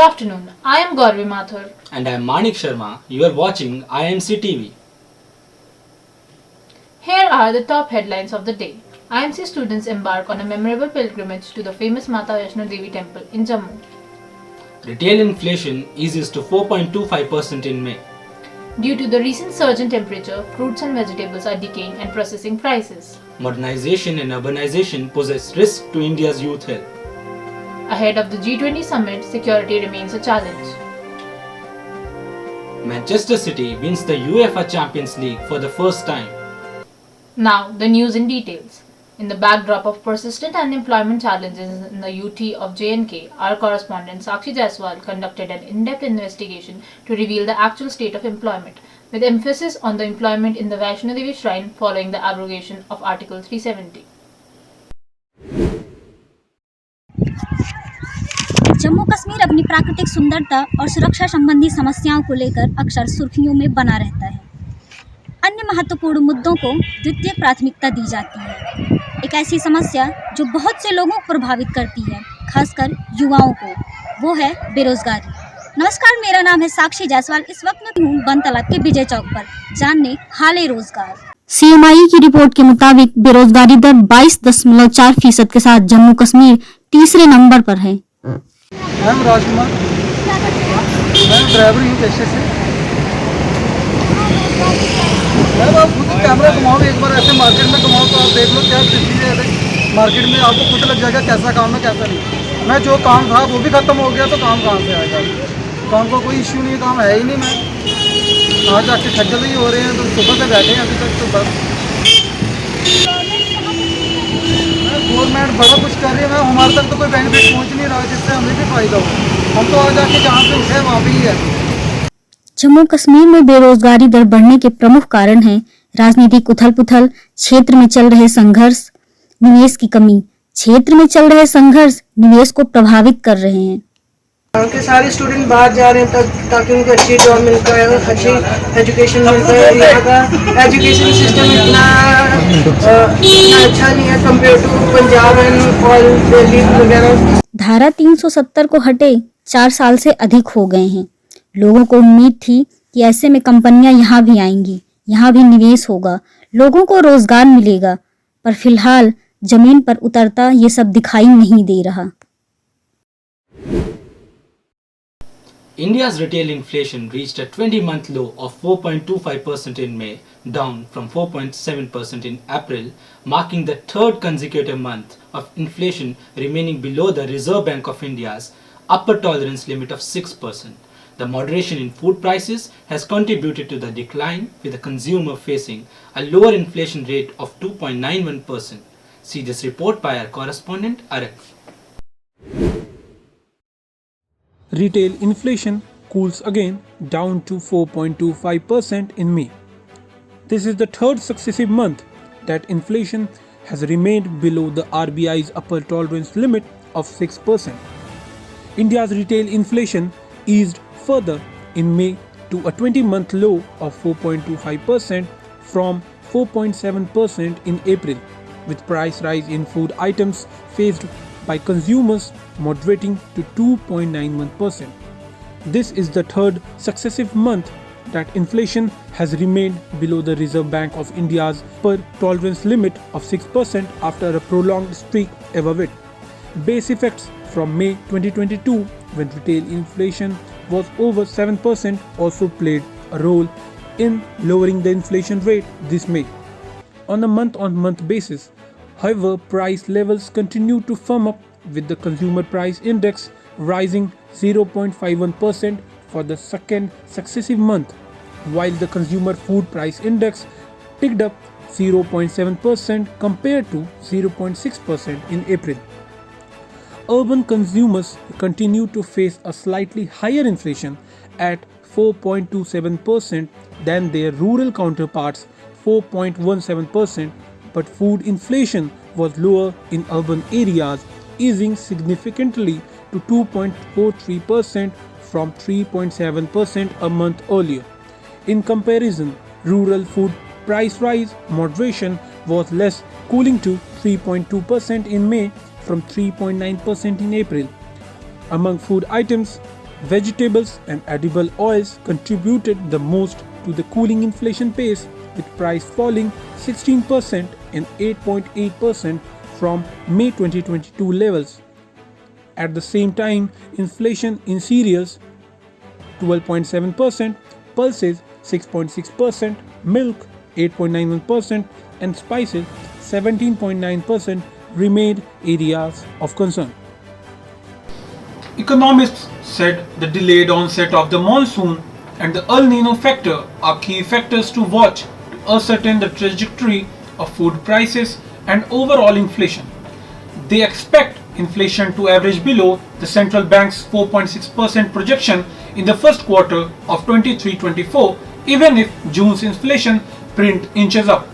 afternoon. I am Gauravi Mathur. And I am Manik Sharma. You are watching IIMC TV. Here are the top headlines of the day. IIMC students embark on a memorable pilgrimage to the famous Mata Vaishno Devi temple in Jammu. Retail inflation eases to 4.25% in May. Due to the recent surge in temperature, fruits and vegetables are decaying and processing prices. Modernization and urbanization poses risk to India's youth health. Ahead of the G20 summit, security remains a challenge. Manchester City wins the UEFA Champions League for the first time. Now, the news in details. In the backdrop of persistent unemployment challenges in the UT of J&K, our correspondent Sakshi Jaiswal conducted an in-depth investigation to reveal the actual state of employment, with emphasis on the employment in the Vaishno Devi shrine following the abrogation of Article 370. Jammu Kashmir अपनी प्राकृतिक सुंदरता और सुरक्षा संबंधी समस्याओं को लेकर अक्सर सुर्खियों में बना रहता है। अन्य महत्वपूर्ण मुद्दों को द्वितीय प्राथमिकता दी जाती है। एक ऐसी समस्या जो बहुत से लोगों को प्रभावित करती है, खासकर युवाओं को, वो है बेरोजगारी। नमस्कार, मेरा नाम है साक्षी जायसवाल। इस वक्त मैं हूँ बन तालाब के विजय चौक पर जानने हाल रोजगार। CMI की रिपोर्ट के मुताबिक बेरोजगारी दर 22.4% के साथ जम्मू कश्मीर तीसरे नंबर पर है। मैम राजकुमार, मैं ड्राइवर हूँ पेशे से। मैम आप खुद कैमरा घुमाओ, एक बार ऐसे मार्केट में घुमाओ तो आप देख लो क्या स्थिति है मार्केट में। आपको खुद लग जाएगा कैसा काम है कैसा नहीं। मैं जो काम था वो भी ख़त्म हो गया तो काम कहाँ से आएगा। काम का कोई इश्यू नहीं, काम है ही नहीं। मैं आज आके खज्जल ही हो रहे हैं, तो सुबह से बैठे हैं अभी तक। तो बस गवर्नमेंट बड़ा कुछ कर रही है, मैम हमारे तक तो कोई बेनिफिट पहुंच नहीं रहा जिससे हमें भी फायदा हो। हम तो आज आके जहाँ से उठे वहाँ भी है। जम्मू कश्मीर में बेरोजगारी दर बढ़ने के प्रमुख कारण हैं राजनीतिक उथल-पुथल, क्षेत्र में चल रहे संघर्ष, निवेश की कमी। क्षेत्र में चल रहे संघर्ष निवेश को प्रभावित कर रहे हैं। के सारे स्टूडेंट बाहर जा रहे हैं ताकि उनको अच्छी जॉब मिल पाए, अच्छी एजुकेशन मिल पाए। यहाँ का एजुकेशन सिस्टम इतना अच्छा नहीं है compare to Punjab and all Delhi वगैरह। धारा 370 को हटे 4 साल से अधिक हो गए हैं। लोगों को उम्मीद थी कि ऐसे में कंपनियां यहाँ भी आएंगी, यहाँ भी निवेश होगा, लोगों को रोजगार मिलेगा, पर फिलहाल जमीन पर उतरता ये सब दिखाई नहीं दे रहा। India's retail inflation reached a 20-month low of 4.25% in May, down from 4.7% in April, marking the third consecutive month of inflation remaining below the Reserve Bank of India's upper tolerance limit of 6%. The moderation in food prices has contributed to the decline, with the consumer facing a lower inflation rate of 2.91%. See this report by our correspondent Araka. Retail inflation cools again, down to 4.25% in May. This is the third successive month that inflation has remained below the RBI's upper tolerance limit of 6%. India's retail inflation eased further in May to a 20-month low of 4.25% from 4.7% in April, with price rise in food items faced by consumers moderating to 2.91%. This is the third successive month that inflation has remained below the Reserve Bank of India's per tolerance limit of 6% after a prolonged streak above it. Base effects from May 2022, when retail inflation was over 7%, also played a role in lowering the inflation rate this May. On a month-on-month basis, however, price levels continue to firm up, with the consumer price index rising 0.51% for the second successive month, while the consumer food price index ticked up 0.7% compared to 0.6% in April. Urban consumers continue to face a slightly higher inflation at 4.27% than their rural counterparts, 4.17%, but food inflation was lower in urban areas, easing significantly to 2.43% from 3.7% a month earlier. In comparison, rural food price rise moderation was less, cooling to 3.2% in May from 3.9% in April. Among food items, Vegetables and edible oils contributed the most to the cooling inflation pace, with price falling 16% and 8.8% from May 2022 levels. At the same time, inflation in cereals 12.7%, pulses 6.6%, milk 8.91% and spices 17.9% remained areas of concern. Economists said the delayed onset of the monsoon and the El Nino factor are key factors to watch to ascertain the trajectory of food prices and overall inflation. They expect inflation to average below the central bank's 4.6% projection in the first quarter of 23-24, even if June's inflation print inches up.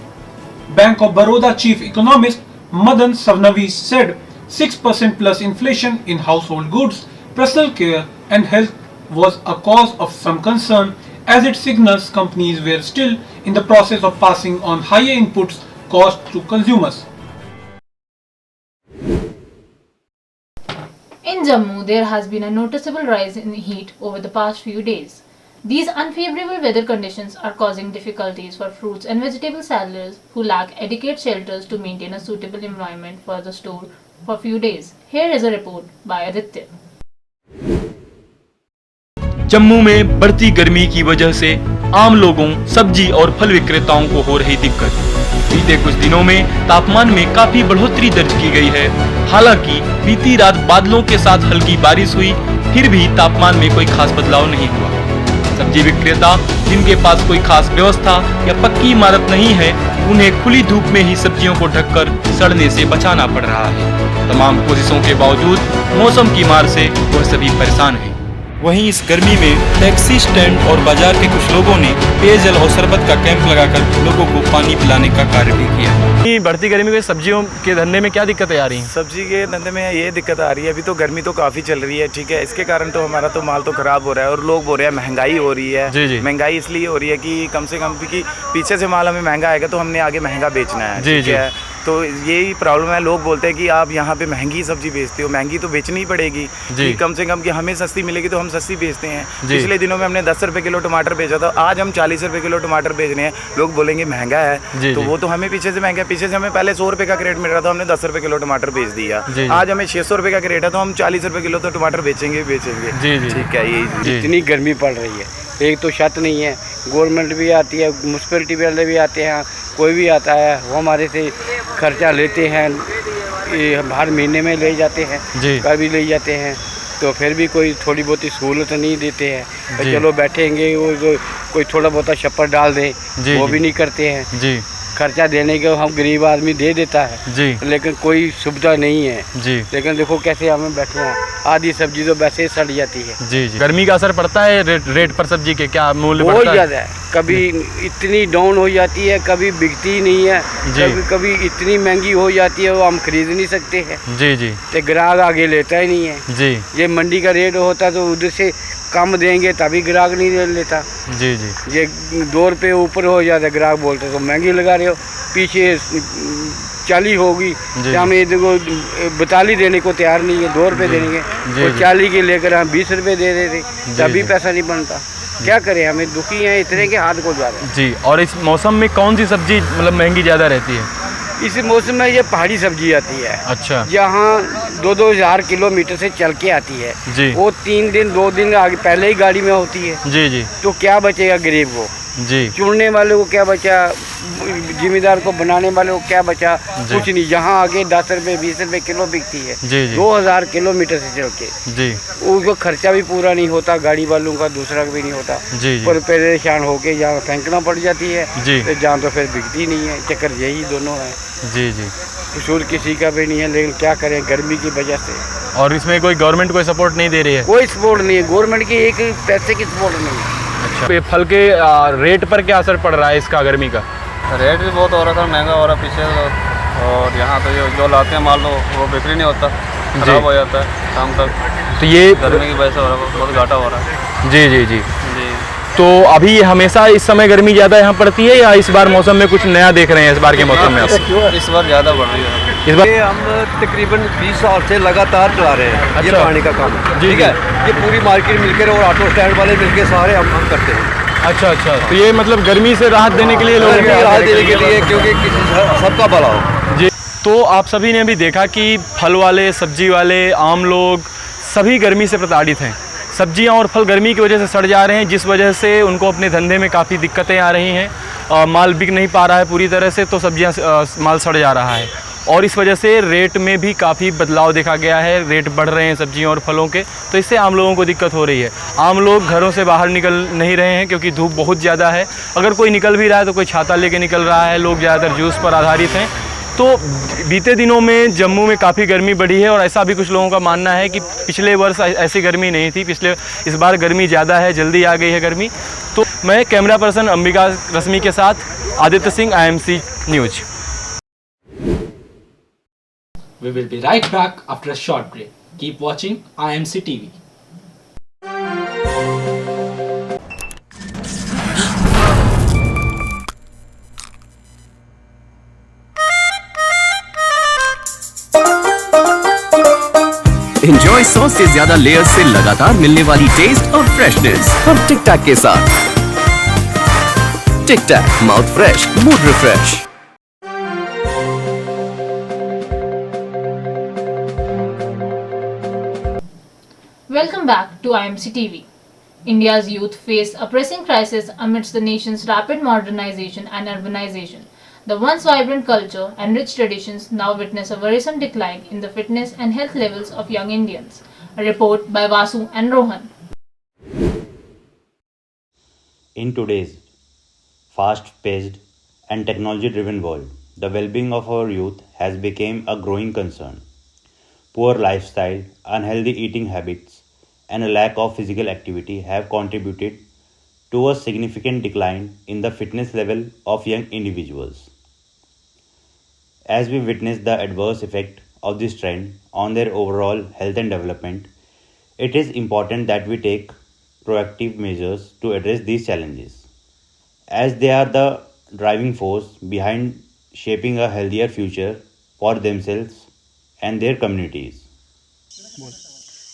Bank of Baroda chief economist Madan Savnavi said 6% plus inflation in household goods, personal care and health was a cause of some concern, as it signals companies were still in the process of passing on higher inputs cost to consumers. In Jammu, there has been a noticeable rise in heat over the past few days. These unfavorable weather conditions are causing difficulties for fruits and vegetable sellers who lack adequate shelters to maintain a suitable environment for the store for few days. Here is a report by Aditya. Jammu में बढ़ती गर्मी की वजह से आम लोगों, सब्जी और फल विक्रेताओं को हो रही दिक्कत। बीते कुछ दिनों में तापमान में काफी बढ़ोतरी दर्ज की गई है। हालांकि बीती रात बादलों के साथ हल्की बारिश हुई, फिर भी तापमान में कोई खास बदलाव नहीं हुआ। सब्जी विक्रेता जिनके पास कोई खास व्यवस्था या पक्की इमारत नहीं है, उन्हें खुली धूप में ही सब्जियों को ढककर सड़ने से बचाना पड़ रहा है। तमाम कोशिशों के बावजूद मौसम की मार से वह सभी परेशान हैं। वहीं इस गर्मी में टैक्सी स्टैंड और बाजार के कुछ लोगों ने पेयजल और शरबत का कैंप लगाकर लोगों को पानी पिलाने का कार्य भी किया। बढ़ती गर्मी में सब्जियों के धंधे में क्या दिक्कतें आ रही हैं? सब्जी के धंधे में ये दिक्कत आ रही है, अभी तो गर्मी तो काफ़ी चल रही है, ठीक है। इसके कारण तो हमारा तो माल तो ख़राब हो रहा है और लोग बोल रहे हैं महंगाई हो रही है। जी जी। महंगाई इसलिए हो रही है कि कम से कम क्योंकि पीछे से माल हमें महंगा आएगा तो हमने आगे महंगा बेचना है। जी जी। तो यही प्रॉब्लम है। लोग बोलते हैं कि आप यहाँ पे महंगी सब्जी बेचते हो, महंगी तो बेचनी ही पड़ेगी कि कम से कम कि हमें सस्ती मिलेगी तो हम सस्ती बेचते हैं। पिछले दिनों में हमने 10 रुपये किलो टमाटर बेचा था, आज हम 40 रुपये किलो टमाटर बेच रहे हैं। लोग बोलेंगे महंगा है, तो वो तो हमें पीछे से महंगा है। पीछे से हमें पहले 100 रुपये का क्रेट मिल रहा था, हमने 10 रुपये किलो टमाटर बेच दिया। आज हमें 600 रुपये का क्रेट है तो हम 40 रुपये किलो तो टमाटर बेचेंगे। ठीक है, यही इतनी गर्मी पड़ रही है, एक तो छत नहीं है, गवर्नमेंट भी आती है, म्यूनसिपैलिटी वाले भी आते हैं, कोई भी आता है वो हमारे से खर्चा लेते हैं, हर महीने में ले जाते हैं, कभी ले जाते हैं, तो फिर भी कोई थोड़ी बहुत सहूलत नहीं देते हैं। तो चलो बैठेंगे, वो कोई थोड़ा बहुत छप्पर डाल दें, वो भी नहीं करते हैं। खर्चा देने के हम गरीब आदमी दे देता है, लेकिन कोई सुविधा नहीं है। लेकिन देखो कैसे हमें बैठे हैं, आधी सब्जी तो वैसे ही सड़ जाती है। गर्मी का असर पड़ता है रेट पर सब्जी के? क्या मूल्य बहुत ज़्यादा है, कभी इतनी डाउन हो जाती है, कभी बिकती ही नहीं है, कभी इतनी महंगी हो जाती है वो हम खरीद नहीं सकते हैं। तो ग्राहक आगे लेता ही नहीं है। ये मंडी का रेट होता तो उधर से कम देंगे तभी ग्राहक नहीं लेता। ये 2 रुपये ऊपर हो जाता, ग्राहक बोलते तो महंगी लगा रहे हो, पीछे 40 होगी तो हम ये देखो 42 देने को तैयार नहीं है, 2 रुपये देंगे और 40 के लेकर हम 20 रुपये दे देते, तभी पैसा नहीं बनता। क्या करें, हमें दुखी हैं, इतने के हाथ को जा रहे हैं। जी। और इस मौसम में कौन सी सब्जी मतलब महंगी ज़्यादा रहती है? इस मौसम में ये पहाड़ी सब्जी आती है। अच्छा। यहाँ 2-2 हज़ार किलोमीटर से चल के आती है। वो 3 दिन 2 दिन आगे पहले ही गाड़ी में होती है। तो क्या बचेगा गरीब को? चुनने वाले को क्या बचा, जिम्मेदार को बनाने वाले को क्या बचा? कुछ नहीं। जहाँ आगे 10 रुपये 20 रुपये किलो बिकती है, 2000 किलोमीटर से चल के, उसको खर्चा भी पूरा नहीं होता, गाड़ी वालों का दूसरा भी नहीं होता, पर परेशान होके जहाँ फेंकना पड़ जाती है, तो जहाँ तो फिर बिकती नहीं है। चक्कर यही दोनों है। कसूर किसी का भी नहीं है, लेकिन क्या करें गर्मी की वजह से। और इसमें कोई गवर्नमेंट कोई सपोर्ट नहीं दे रही है? कोई सपोर्ट नहीं है, गवर्नमेंट की एक पैसे की सपोर्ट नहीं है। अच्छा। ये फल के रेट पर क्या असर पड़ रहा है इसका, गर्मी का? रेट भी बहुत हो रहा था, महंगा हो रहा पीछे, और यहाँ तो जो लाते हैं माल वो बिक्री नहीं होता, खराब हो जाता है शाम तक। तो ये गर्मी की वजह से हो रहा है, बहुत घाटा हो रहा है। जी। तो अभी हमेशा इस समय गर्मी ज़्यादा यहाँ पड़ती है या इस बार मौसम में कुछ नया देख रहे हैं? इस बार के मौसम में इस बार ज़्यादा बढ़ रही है। इस बार ये हम तकरीबन 20 साल से लगातार चला रहे हैं ये अच्छा। पानी का काम। जी, ठीक है, ये पूरी मार्केट मिलकर और ऑटो स्टैंड वाले मिलकर सारे हम करते हैं। अच्छा अच्छा, तो ये मतलब गर्मी से राहत देने के लिए लोगों गर्मी को राहत देने के लिए, क्योंकि सबका भला हो। जी, तो आप सभी ने भी देखा कि फल वाले, सब्जी वाले, आम लोग सभी गर्मी से प्रताड़ित हैं। सब्जियां और फल गर्मी की वजह से सड़ जा रहे हैं, जिस वजह से उनको अपने धंधे में काफ़ी दिक्कतें आ रही हैं। माल बिक नहीं पा रहा है पूरी तरह से, तो सब्जियां माल सड़ जा रहा है और इस वजह से रेट में भी काफ़ी बदलाव देखा गया है। रेट बढ़ रहे हैं सब्जियों और फलों के, तो इससे आम लोगों को दिक्कत हो रही है। आम लोग घरों से बाहर निकल नहीं रहे हैं क्योंकि धूप बहुत ज़्यादा है। अगर कोई निकल भी रहा है तो कोई छाता लेके निकल रहा है। लोग ज़्यादातर जूस पर आधारित हैं। तो बीते दिनों में जम्मू में काफ़ी गर्मी बढ़ी है और ऐसा भी कुछ लोगों का मानना है कि पिछले वर्ष ऐसी गर्मी नहीं थी। इस बार गर्मी ज़्यादा है, जल्दी आ गई है गर्मी। तो मैं कैमरा पर्सन अंबिका रश्मि के साथ Aditya Singh, IIMC news. We will be right back after a short break. Keep watching IIMC TV. Enjoy sauce से ज्यादा लेयर्स से लगातार मिलने वाली टेस्ट और फ्रेशनेस हम टिक टैक के साथ। Tic Tac, mouth fresh, mood refresh. Welcome back to IIMC TV. India's youth face a pressing crisis amidst the nation's rapid modernization and urbanization. The once vibrant culture and rich traditions now witness a worrisome decline in the fitness and health levels of young Indians. A report by Vasu and Rohan. In today's fast-paced and technology-driven world, the well-being of our youth has become a growing concern. Poor lifestyle, unhealthy eating habits, and a lack of physical activity have contributed to a significant decline in the fitness level of young individuals. As we witness the adverse effect of this trend on their overall health and development, it is important that we take proactive measures to address these challenges, as they are the driving force behind shaping a healthier future for themselves and their communities.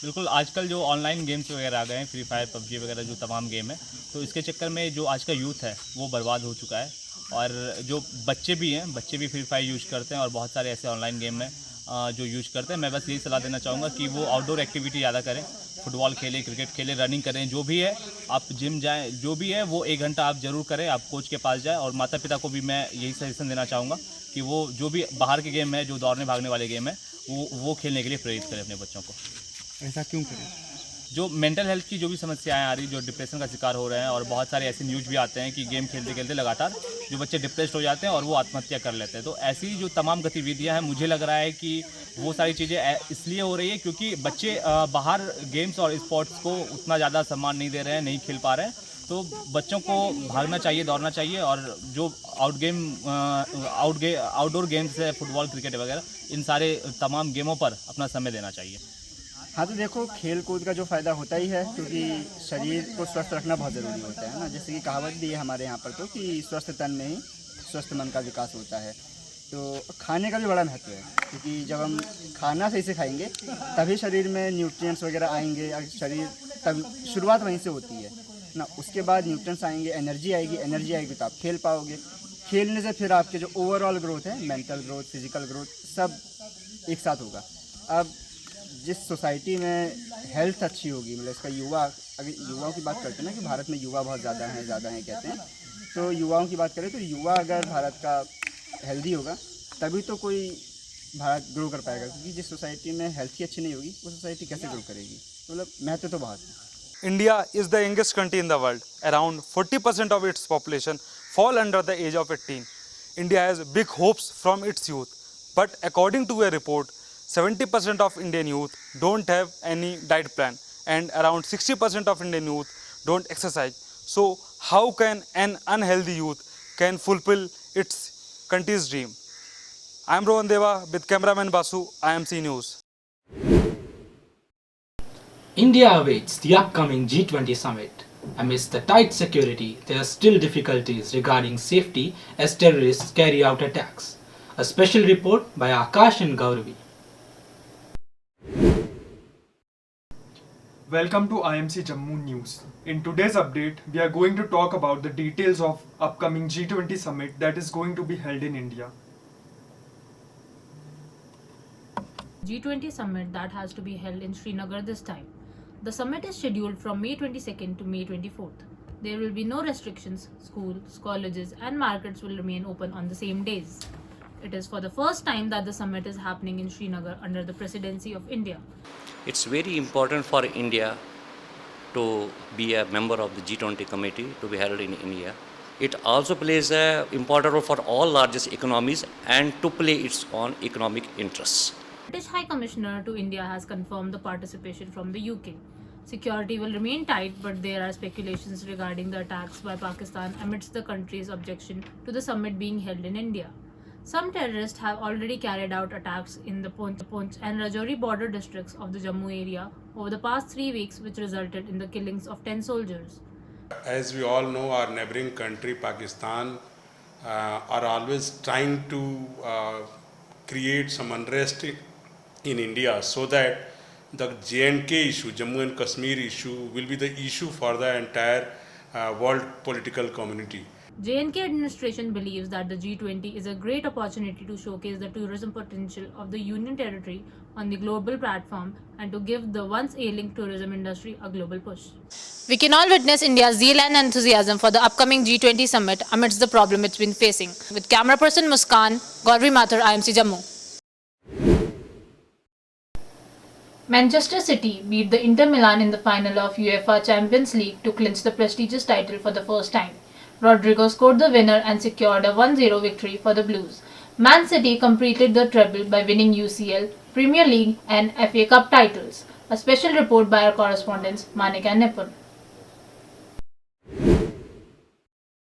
बिल्कुल, आजकल जो online games वगैरह आ गए हैं, free fire, PUBG वगैरह जो तमाम game है, तो इसके चक्कर में जो आज का यूथ है वो बर्बाद हो चुका है। और जो बच्चे भी हैं, बच्चे भी फ्री फायर यूज़ करते हैं और बहुत सारे ऐसे ऑनलाइन गेम हैं जो यूज़ करते हैं। मैं बस यही सलाह देना चाहूँगा कि वो आउटडोर एक्टिविटी ज़्यादा करें, फुटबॉल खेलें, क्रिकेट खेलें, रनिंग करें, जो भी है, आप जिम जाएँ, जो भी है वो 1 घंटा आप ज़रूर करें, आप कोच के पास जाएँ। और माता पिता को भी मैं यही सजेशन देना चाहूँगा कि वो जो भी बाहर के गेम है, जो दौड़ने भागने वाले गेम है, वो खेलने के लिए प्रेरित करें अपने बच्चों को। ऐसा क्यों करें? जो मेंटल हेल्थ की जो भी समस्याएं आ रही, जो डिप्रेशन का शिकार हो रहे हैं, और बहुत सारे ऐसे न्यूज़ भी आते हैं कि गेम खेलते खेलते लगातार जो बच्चे डिप्रेस्ड हो जाते हैं और वो आत्महत्या कर लेते हैं। तो ऐसी जो तमाम गतिविधियां हैं, मुझे लग रहा है कि वो सारी चीज़ें इसलिए हो रही है क्योंकि बच्चे बाहर गेम्स और स्पोर्ट्स को उतना ज़्यादा सम्मान नहीं दे रहे हैं, नहीं खेल पा रहे हैं। तो बच्चों को भागना चाहिए, दौड़ना चाहिए, और जो आउटडोर गेम्स है, फुटबॉल, क्रिकेट वगैरह, इन सारे तमाम गेमों पर अपना समय देना चाहिए। हाँ, तो देखो, खेल कूद का जो फ़ायदा होता ही है, क्योंकि शरीर को स्वस्थ रखना बहुत ज़रूरी होता है ना। जैसे कि कहावत भी है हमारे यहाँ पर तो कि स्वस्थ तन में ही स्वस्थ मन का विकास होता है। तो खाने का भी बड़ा महत्व है, क्योंकि जब हम खाना सही से खाएंगे तभी शरीर में न्यूट्रिएंट्स वगैरह आएंगे। शरीर तब शुरुआत वहीं से होती है ना, उसके बाद न्यूट्रिएंट्स आएंगे, एनर्जी आएगी तो आप खेल पाओगे। खेलने से फिर आपके जो ओवरऑल ग्रोथ है, मेंटल ग्रोथ, फिजिकल ग्रोथ, सब एक साथ होगा। अब जिस सोसाइटी में हेल्थ अच्छी होगी, मतलब इसका अगर युवाओं की बात करते हैं ना कि भारत में युवा बहुत ज़्यादा हैं कहते हैं, तो युवाओं की बात करें तो युवा अगर भारत का हेल्दी होगा तभी तो कोई भारत ग्रो कर पाएगा। क्योंकि जिस सोसाइटी में हेल्थ ही अच्छी नहीं होगी, वो सोसाइटी कैसे ग्रो करेगी? मतलब महत्व तो बहुत है। India is the youngest country in the world. Around 40% of its population fall under the age of 18. India has big hopes from its youth, but according to a report, 70% of Indian youth don't have any diet plan, and around 60% of Indian youth don't exercise. So how can an unhealthy youth can fulfill its country's dream? I am Rohan Deva with cameraman Basu, IIMC News. India awaits the upcoming G20 summit. Amidst the tight security, there are still difficulties regarding safety as terrorists carry out attacks. A special report by Akash and Gauravi. Welcome to IIMC Jammu News. In today's update, we are going to talk about the details of upcoming G20 summit that is going to be held in India. G20 summit that has to be held in Srinagar this time. The summit is scheduled from May 22nd to May 24th. There will be no restrictions. Schools, colleges and markets will remain open on the same days. It is for the first time that the summit is happening in Srinagar under the presidency of India. It's very important for India to be a member of the G20 committee to be held in India. It also plays an important role for all largest economies and to play its own economic interests. British High Commissioner to India has confirmed the participation from the UK. Security will remain tight, but there are speculations regarding the attacks by Pakistan amidst the country's objection to the summit being held in India. Some terrorists have already carried out attacks in the Poonch and Rajouri border districts of the Jammu area over the past 3 weeks, which resulted in the killings of 10 soldiers. As we all know, our neighboring country, Pakistan, are always trying to create some unrest in India so that the J&K issue, Jammu and Kashmir issue, will be the issue for the entire world political community. J&K administration believes that the G20 is a great opportunity to showcase the tourism potential of the Union territory on the global platform and to give the once ailing tourism industry a global push. We can all witness India's zeal and enthusiasm for the upcoming G20 summit amidst the problem it's been facing. With camera person Muskan, Gauravi, Mathur, IIMC Jammu. Manchester City beat the Inter Milan in the final of UEFA Champions League to clinch the prestigious title for the first time. Rodrigo scored the winner and secured a 1-0 victory for the Blues. Man City completed the treble by winning UCL, Premier League and FA Cup titles. A special report by our correspondents Manik and Nipun.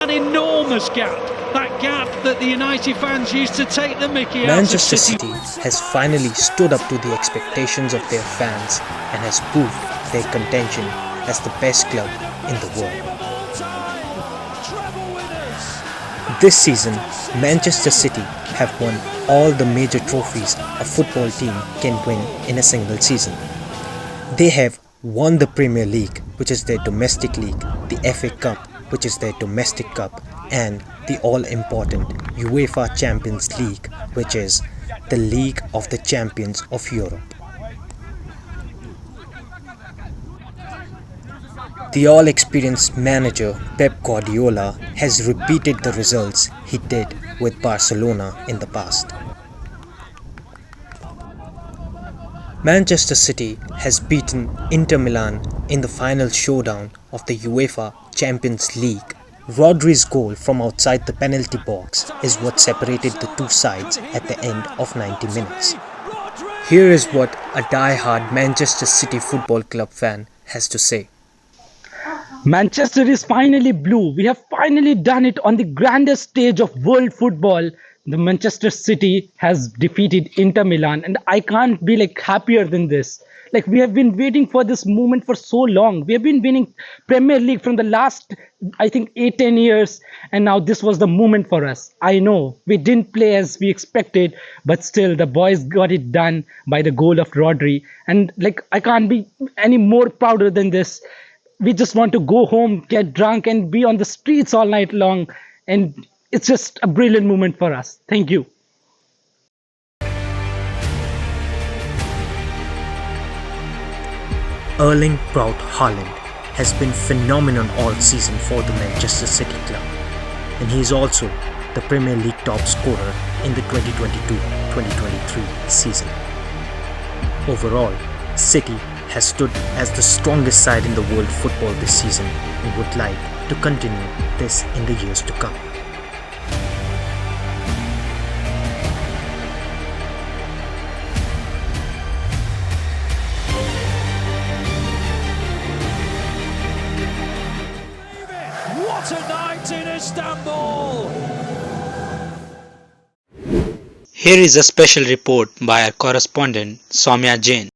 An enormous gap. That gap that the United fans used to take the mickey out of Manchester City has finally stood up to the expectations of their fans and has proved their contention as the best club in the world. This season, Manchester City have won all the major trophies a football team can win in a single season. They have won the Premier League, which is their domestic league, the FA Cup, which is their domestic cup, and the all-important UEFA Champions League, which is the League of the Champions of Europe. The all-experienced manager Pep Guardiola has repeated the results he did with Barcelona in the past. Manchester City has beaten Inter Milan in the final showdown of the UEFA Champions League. Rodri's goal from outside the penalty box is what separated the two sides at the end of 90 minutes. Here is what a die-hard Manchester City Football Club fan has to say. Manchester is finally blue. We have finally done it on the grandest stage of world football. The Manchester City has defeated Inter Milan, and I can't be happier than this. We have been waiting for this moment for so long. We have been winning Premier League from the last, I think, 8-10 years, and now this was the moment for us. I know we didn't play as we expected, but still the boys got it done by the goal of Rodri, and I can't be any more prouder than this. We just want to go home, get drunk and be on the streets all night long, and it's just a brilliant moment for us. Thank you. Erling Braut Haaland has been phenomenal all season for the Manchester City club, and he is also the Premier League top scorer in the 2022-2023 season. Overall, City has stood as the strongest side in the world football this season and would like to continue this in the years to come. What a night in Istanbul! Here is a special report by our correspondent Somya Jain.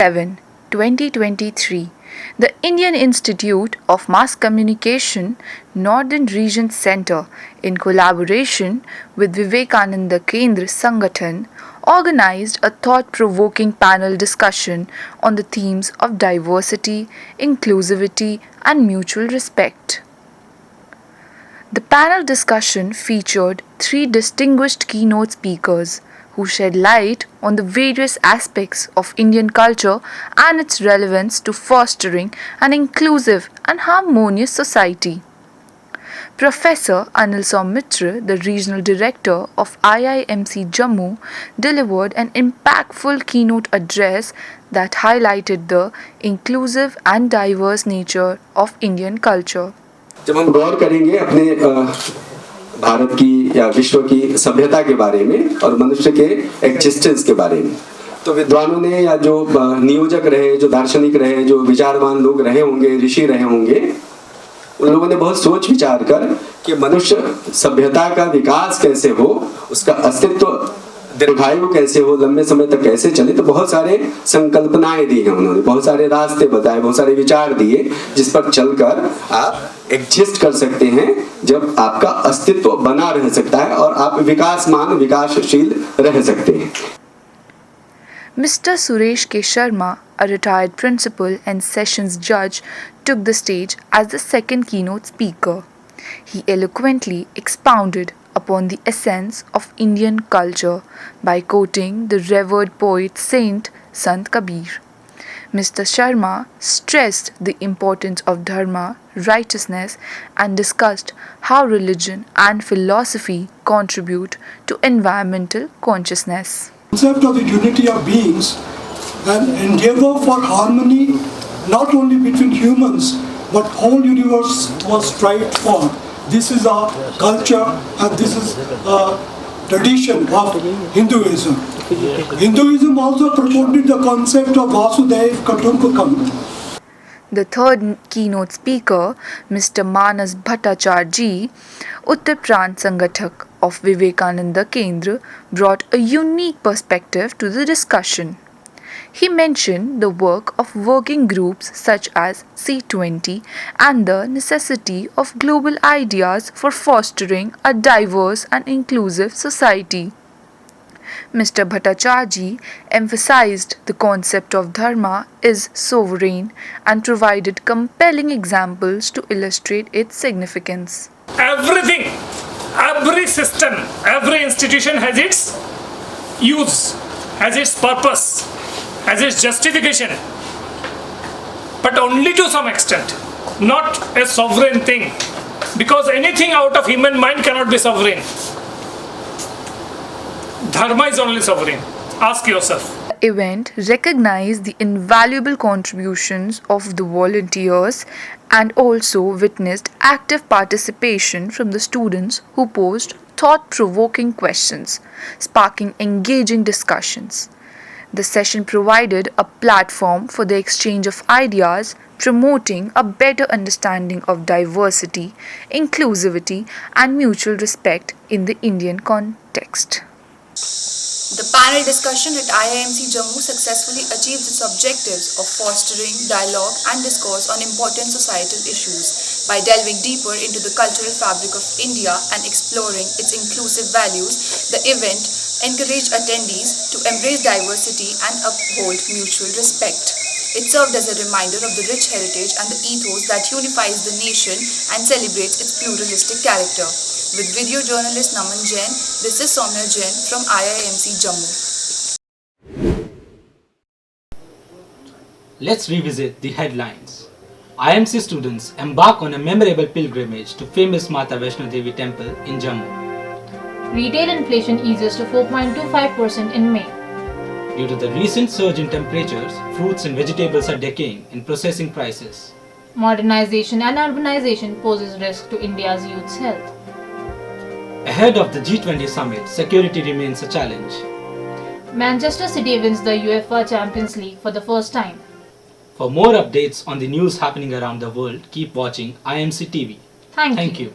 7, 2023, The Indian Institute of Mass Communication, Northern Region Centre, in collaboration with Vivekananda Kendra Sangathan, organized a thought-provoking panel discussion on the themes of diversity, inclusivity, and mutual respect. The panel discussion featured 3 distinguished keynote speakers who shed light on the various aspects of Indian culture and its relevance to fostering an inclusive and harmonious society. Professor Anil Soumitra, the Regional Director of IIMC Jammu, delivered an impactful keynote address that highlighted the inclusive and diverse nature of Indian culture. जब हम गौर करेंगे अपने भारत की या विश्व की सभ्यता के बारे में और मनुष्य के एक्जिस्टेंस के बारे में, तो विद्वानों ने या जो नियोजक रहे, जो दार्शनिक रहे, जो विचारवान लोग रहे होंगे, ऋषि रहे होंगे, उन लोगों ने बहुत सोच विचार कर कि मनुष्य सभ्यता का विकास कैसे हो, उसका अस्तित्व दीर्घायु कैसे हो, लंबे समय तक कैसे चले, तो बहुत सारे संकल्पनाएं दी हैं उन्होंने, बहुत सारे रास्ते बताए, बहुत सारे विचार दिए जिस पर चलकर आप एग्जिस्ट कर सकते हैं, जब आपका अस्तित्व बना रह सकता है और आप विकासशील रह सकते हैं. Mr. Suresh K. Sharma, a retired principal and sessions judge, took the stage as the second keynote speaker. He eloquently expounded upon the essence of Indian culture by quoting the revered poet Saint Sant Kabir. Mr. Sharma stressed the importance of dharma, righteousness, and discussed how religion and philosophy contribute to environmental consciousness. Concept of the unity of beings and endeavor for harmony not only between humans but whole universe was strived for. This is our culture and this is a tradition of Hinduism. Hinduism also promoted the concept of Vasudhaiv Kutumbakam. The third keynote speaker, Mr. Manas Bhattacharjee, Uttar Prant Sangathak of Vivekananda Kendra, brought a unique perspective to the discussion. He mentioned the work of working groups such as C20 and the necessity of global ideas for fostering a diverse and inclusive society. Mr. Bhattacharjee emphasized the concept of dharma is sovereign and provided compelling examples to illustrate its significance. Everything, every system, every institution has its use, has its purpose, has its justification, but only to some extent, not a sovereign thing, because anything out of human mind cannot be sovereign. Dharma is only sovereign. Ask yourself. The event recognized the invaluable contributions of the volunteers and also witnessed active participation from the students who posed thought-provoking questions, sparking engaging discussions. The session provided a platform for the exchange of ideas, promoting a better understanding of diversity, inclusivity, and mutual respect in the Indian context. The panel discussion at IIMC Jammu successfully achieved its objectives of fostering dialogue and discourse on important societal issues. By delving deeper into the cultural fabric of India and exploring its inclusive values, the event encouraged attendees to embrace diversity and uphold mutual respect. It served as a reminder of the rich heritage and the ethos that unifies the nation and celebrates its pluralistic character. With video journalist Naman Jain, this is Somya Jain from IIMC Jammu. Let's revisit the headlines. IIMC students embark on a memorable pilgrimage to famous Mata Vaishno Devi temple in Jammu. Retail inflation eases to 4.25% in May. Due to the recent surge in temperatures, fruits and vegetables are decaying in processing prices. Modernization and urbanization poses risk to India's youth's health. Ahead of the G20 summit, security remains a challenge. Manchester City wins the UEFA Champions League for the first time. For more updates on the news happening around the world, keep watching IIMC TV. Thank you.